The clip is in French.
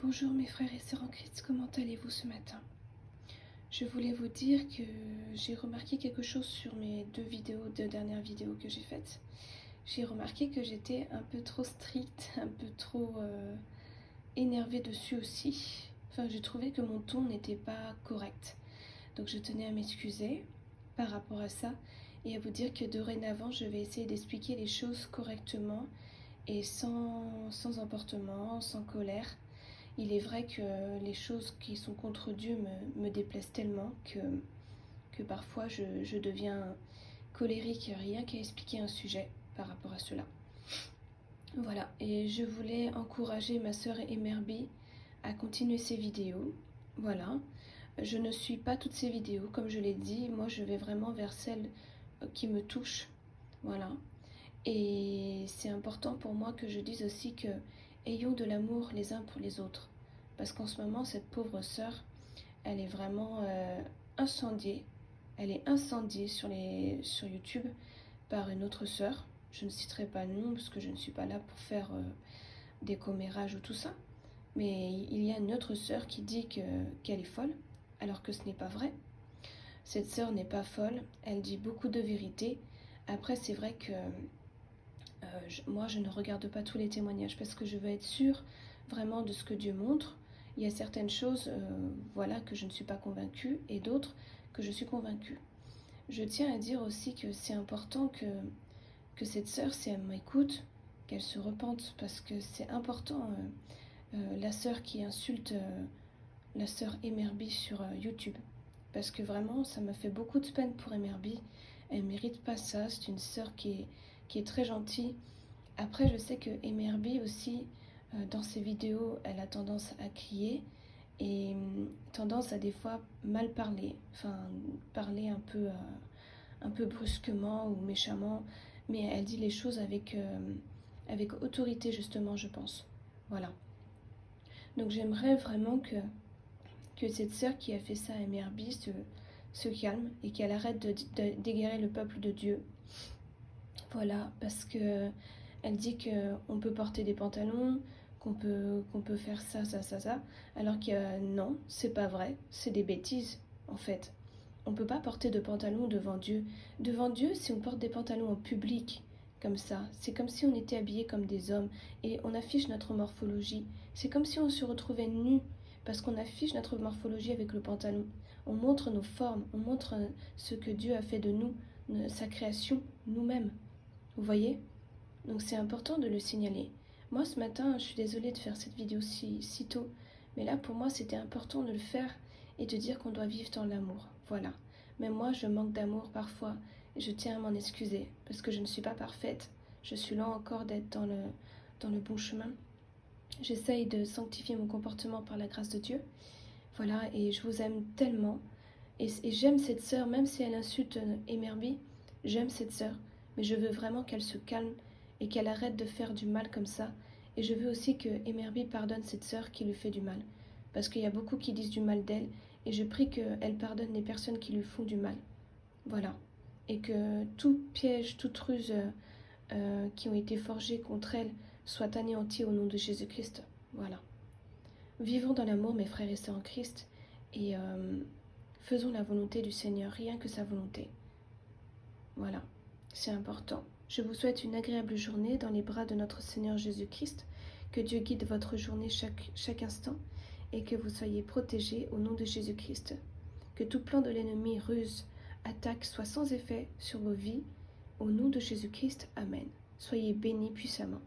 Bonjour mes frères et sœurs en Christ, comment allez-vous ce matin? Je voulais vous dire que j'ai remarqué quelque chose sur mes deux dernières vidéos que j'ai faites. J'ai remarqué que j'étais un peu trop stricte, un peu trop énervée dessus aussi. Enfin, j'ai trouvé que mon ton n'était pas correct. Donc je tenais à m'excuser par rapport à ça et à vous dire que dorénavant, je vais essayer d'expliquer les choses correctement et sans emportement, sans colère. Il est vrai que les choses qui sont contre Dieu me déplaisent tellement que parfois je deviens colérique rien qu'à expliquer un sujet par rapport à cela. Voilà, et je voulais encourager ma sœur Emerby à continuer ses vidéos. Voilà, je ne suis pas toutes ses vidéos, comme je l'ai dit, moi je vais vraiment vers celles qui me touchent. Voilà, et c'est important pour moi que je dise aussi que ayons de l'amour les uns pour les autres. Parce qu'en ce moment, cette pauvre sœur, elle est vraiment incendiée. Elle est incendiée sur YouTube par une autre sœur. Je ne citerai pas le nom parce que je ne suis pas là pour faire des commérages ou tout ça. Mais il y a une autre sœur qui dit qu'elle est folle, alors que ce n'est pas vrai. Cette sœur n'est pas folle, elle dit beaucoup de vérité. Après, c'est vrai que moi, je ne regarde pas tous les témoignages parce que je veux être sûre vraiment de ce que Dieu montre. Il y a certaines choses voilà, que je ne suis pas convaincue et d'autres que je suis convaincue. Je tiens à dire aussi que c'est important que cette sœur, si elle m'écoute, qu'elle se repente parce que c'est important. La sœur qui insulte la sœur Emerby sur YouTube. Parce que vraiment, ça m'a fait beaucoup de peine pour Emerby. Elle ne mérite pas ça. C'est une sœur qui est très gentille. Après, je sais que Emerby aussi, dans ses vidéos, elle a tendance à crier et tendance à des fois mal parler. Enfin, parler un peu brusquement ou méchamment. Mais elle dit les choses avec autorité, justement, je pense. Voilà. Donc j'aimerais vraiment que cette sœur qui a fait ça à Emerby se calme et qu'elle arrête d'égarer le peuple de Dieu. Voilà, parce que elle dit qu'on peut porter des pantalons, qu'on peut faire ça, alors que non, c'est pas vrai, c'est des bêtises en fait. On peut pas porter de pantalons devant Dieu. Devant Dieu, si on porte des pantalons en public, comme ça, c'est comme si on était habillés comme des hommes et on affiche notre morphologie. C'est comme si on se retrouvait nus parce qu'on affiche notre morphologie avec le pantalon. On montre nos formes, on montre ce que Dieu a fait de nous, sa création, nous-mêmes. Vous voyez? Donc c'est important de le signaler. Moi ce matin, je suis désolée de faire cette vidéo si tôt, mais là pour moi c'était important de le faire et de dire qu'on doit vivre dans l'amour. Voilà. Mais moi je manque d'amour parfois et je tiens à m'en excuser parce que je ne suis pas parfaite. Je suis loin encore d'être dans le bon chemin. J'essaye de sanctifier mon comportement par la grâce de Dieu. Voilà, et je vous aime tellement. Et j'aime cette sœur, même si elle insulte Emerby, j'aime cette sœur. Mais je veux vraiment qu'elle se calme et qu'elle arrête de faire du mal comme ça. Et je veux aussi que Emerby pardonne cette sœur qui lui fait du mal. Parce qu'il y a beaucoup qui disent du mal d'elle. Et je prie qu'elle pardonne les personnes qui lui font du mal. Voilà. Et que tout piège, toute ruse qui ont été forgées contre elle soit anéanti au nom de Jésus-Christ. Voilà. Vivons dans l'amour, mes frères et sœurs en Christ, et faisons la volonté du Seigneur, rien que sa volonté. Voilà, c'est important. Je vous souhaite une agréable journée dans les bras de notre Seigneur Jésus-Christ. Que Dieu guide votre journée chaque instant et que vous soyez protégés au nom de Jésus-Christ. Que tout plan de l'ennemi, ruse, attaque soit sans effet sur vos vies. Au nom de Jésus-Christ, Amen. Soyez bénis puissamment.